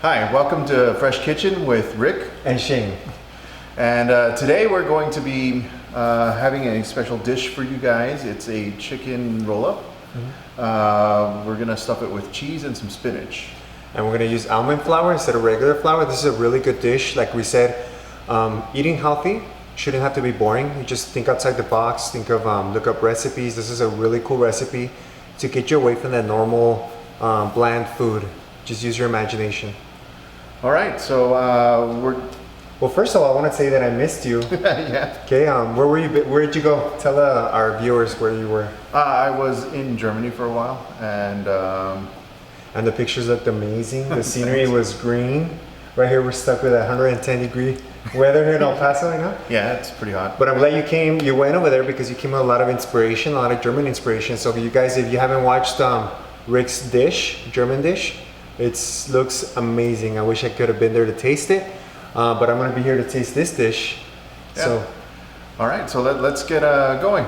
Hi, welcome to Fresh Kitchen with Rick and Shane. And today we're going to be having a special dish for you guys. It's a chicken roll-up. We're gonna stuff it with cheese and some spinach. And we're gonna use almond flour instead of regular flour. This is a really good dish. Like we said, eating healthy shouldn't have to be boring. You just think outside the box, think of, look up recipes. This is a really cool recipe to get you away from that normal bland food. Just use your imagination. All right, so Well, first of all, I want to say that I missed you. yeah. Okay, where were you? Where did you go? Tell our viewers where you were. I was in Germany for a while, and the pictures looked amazing. The scenery was green. Right here, we're stuck with 110-degree weather here in El Paso, you know? Yeah, it's pretty hot. But I'm glad you came. You went over there because you came with a lot of inspiration, a lot of German inspiration. So you guys, if you haven't watched Rick's dish, German dish, it looks amazing. I wish I could have been there to taste it, but I'm gonna be here to taste this dish. Yeah. So, all right, so let's get going.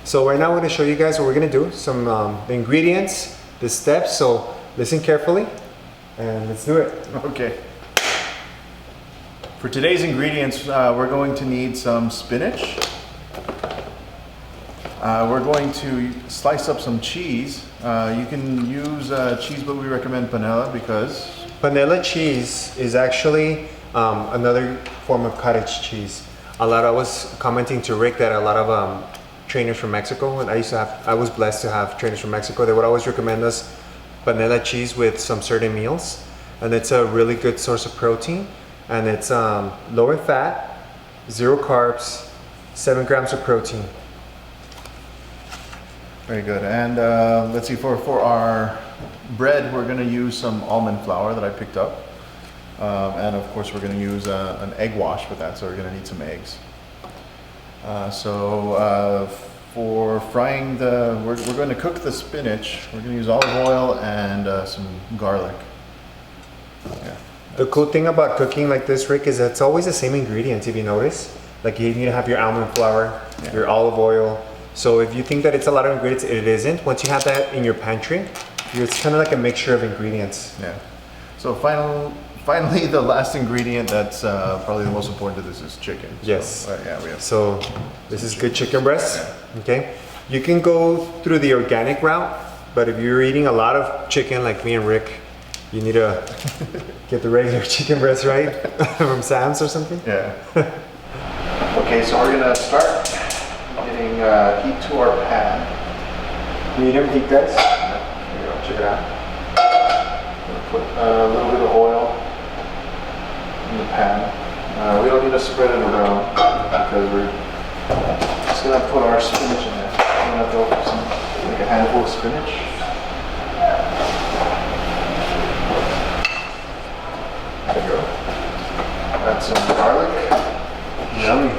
So right now, I'm gonna show you guys what we're gonna do. Some the ingredients, the steps. So listen carefully, and let's do it. Okay. For today's ingredients, we're going to need some spinach. We're going to slice up some cheese. You can use cheese, but we recommend panela because... Panela cheese is actually another form of cottage cheese. I was commenting to Rick that a lot of trainers from Mexico, and I was blessed to have trainers from Mexico, they would always recommend us panela cheese with some certain meals. And it's a really good source of protein. And it's low in fat, 0 carbs, 7 grams of protein. Very good. And let's see, for our bread, we're going to use some almond flour that I picked up. And of course, we're going to use an egg wash with that, so we're going to need some eggs. For frying we're going to cook the spinach. We're going to use olive oil and some garlic. Yeah. The cool thing about cooking like this, Rick, is that it's always the same ingredients, if you notice. Like you need to have your almond flour, your olive oil. So if you think that it's a lot of ingredients, it isn't. Once you have that in your pantry, it's kind of like a mixture of ingredients. Yeah. So finally, the last ingredient that's probably the most important to this is chicken. Yes. Yeah, we have. So this is good chicken breast. Okay. You can go through the organic route, but if you're eating a lot of chicken like me and Rick, you need to get the regular chicken breast, right? From Sam's or something? Yeah. Okay, so we're gonna start getting heat to our pan. Medium heat, guys. Here you go, check it out. I'm gonna put a little bit of oil in the pan. We don't need to spread it around because we're just gonna put our spinach in there. I'm gonna throw like a handful of spinach. There you go. Add some garlic. Yummy.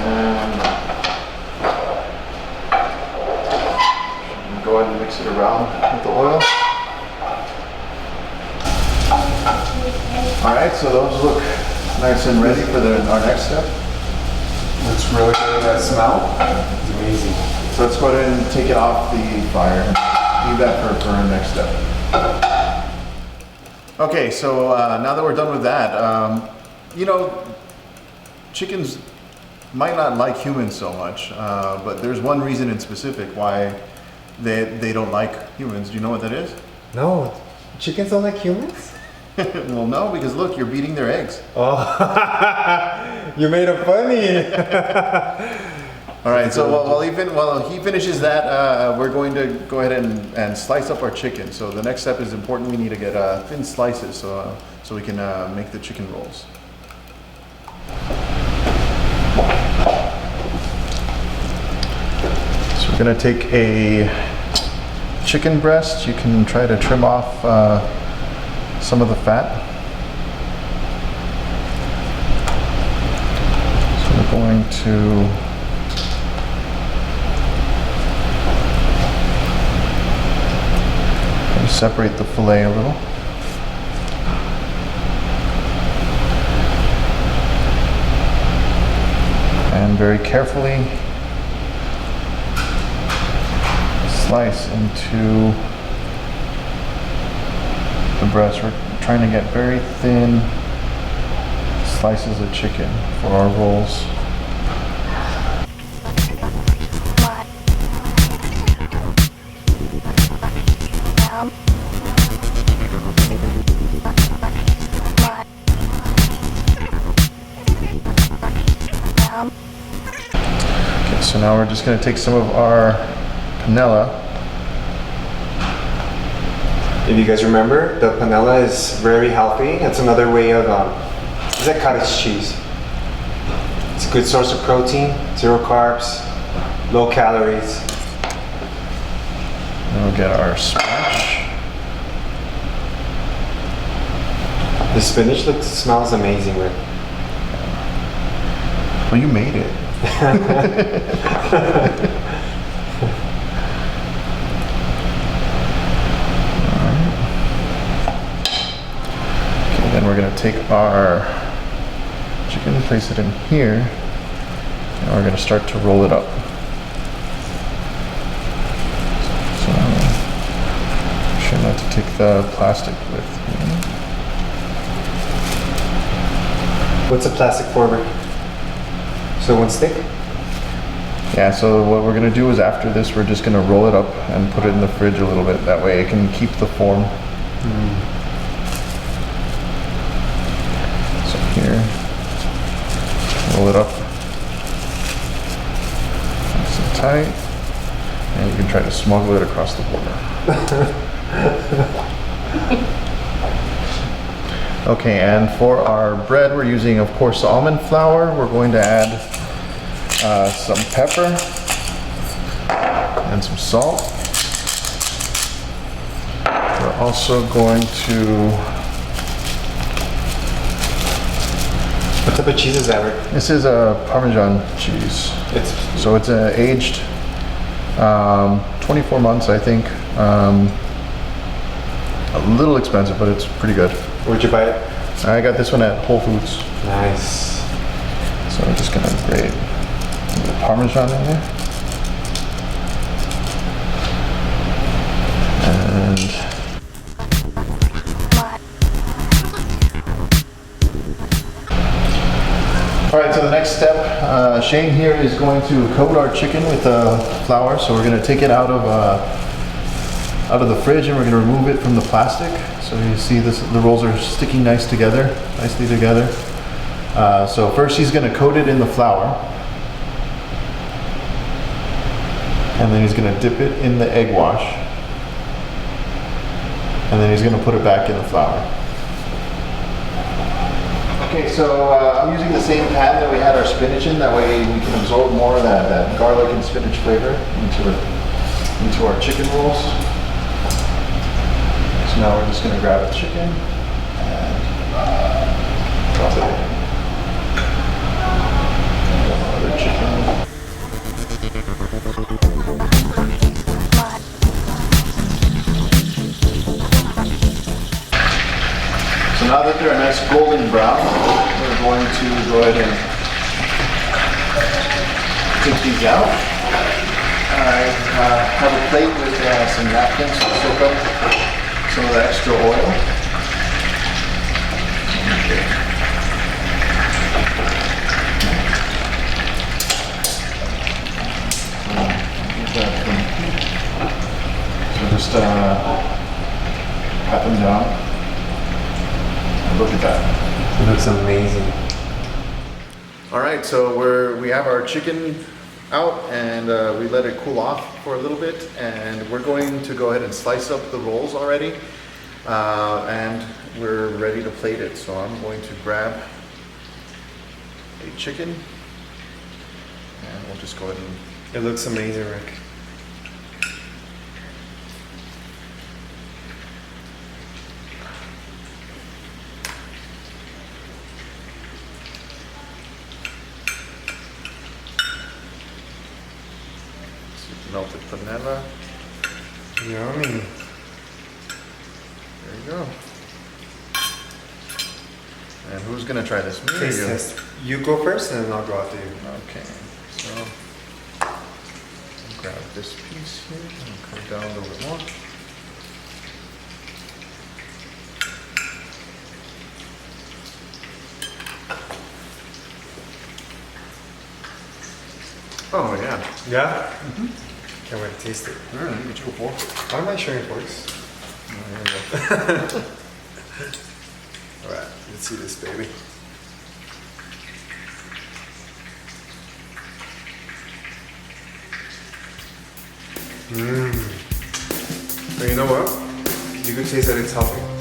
And go ahead and mix it around with the oil. Alright, so those look nice and ready for our next step. It's really good. That smell. It's amazing. So let's go ahead and take it off the fire. Leave that for our next step. Okay, so now that we're done with that, you know, chickens might not like humans so much, but there's one reason in specific why they don't like humans. Do you know what that is? No, chickens don't like humans? Well, no, because look, you're beating their eggs. Oh, you made it funny. All right, so while he finishes that, we're going to go ahead and slice up our chicken. So the next step is important. We need to get thin slices so we can make the chicken rolls. So we're going to take a chicken breast. You can try to trim off some of the fat. So we're going to separate the fillet a little. And very carefully slice into the breast. We're trying to get very thin slices of chicken for our rolls. Okay, so now we're just going to take some of our panela. If you guys remember, the panela is very healthy. It's another way of, it's like cottage cheese. It's a good source of protein, 0 carbs, low calories. Then we'll get our spinach. The spinach smells amazing, Rick. Well, you made it. Okay, then we're going to take our chicken, place it in here, and we're going to start to roll it up. So, try not to take the plastic with me. What's a plastic for, Rick? So it won't stick? Yeah, so what we're gonna do is after this, we're just gonna roll it up and put it in the fridge a little bit. That way it can keep the form. So here, roll it up nice and tight, and you can try to smuggle it across the border. Okay, and for our bread, we're using, of course, almond flour. We're going to add some pepper and some salt. We're also going to... What type of cheese is that, Rick? This is a Parmesan cheese. So it's aged 24 months, I think. A little expensive, but it's pretty good. Where'd you buy it? I got this one at Whole Foods. Nice. So I'm just gonna grate the Parmesan in there. And all right, so the next step, Shane here is going to coat our chicken with flour. So we're gonna take it out of the fridge and we're gonna remove it from the plastic. So you see this, the rolls are sticking nicely together. So first he's gonna coat it in the flour. And then he's gonna dip it in the egg wash. And then he's gonna put it back in the flour. Okay, so I'm using the same pan that we had our spinach in. That way we can absorb more of that garlic and spinach flavor into our chicken rolls. So now we're just gonna grab the chicken and drop it in. Another chicken. So now that they're a nice golden brown, we're going to go ahead and take these out. I have a plate with some napkins to soak up some of the extra oil. Okay. So just pat them down. Look at that. It looks amazing. All right, so we have our chicken out and we let it cool off for a little bit, and we're going to go ahead and slice up the rolls already, and we're ready to plate it. So I'm going to grab a chicken and we'll just go ahead and... It looks amazing, Rick. Melted panela. Yummy. There you go. And who's gonna try this? Me or Taste you? test. You go first and then I'll go after you. Okay, so I'll grab this piece here and come down a little bit more. man. Yeah? Can't wait to taste it. All right, let me get you a fork. Why am I sharing forks? Alright, let's see this baby. But you know what? You could taste that it's healthy.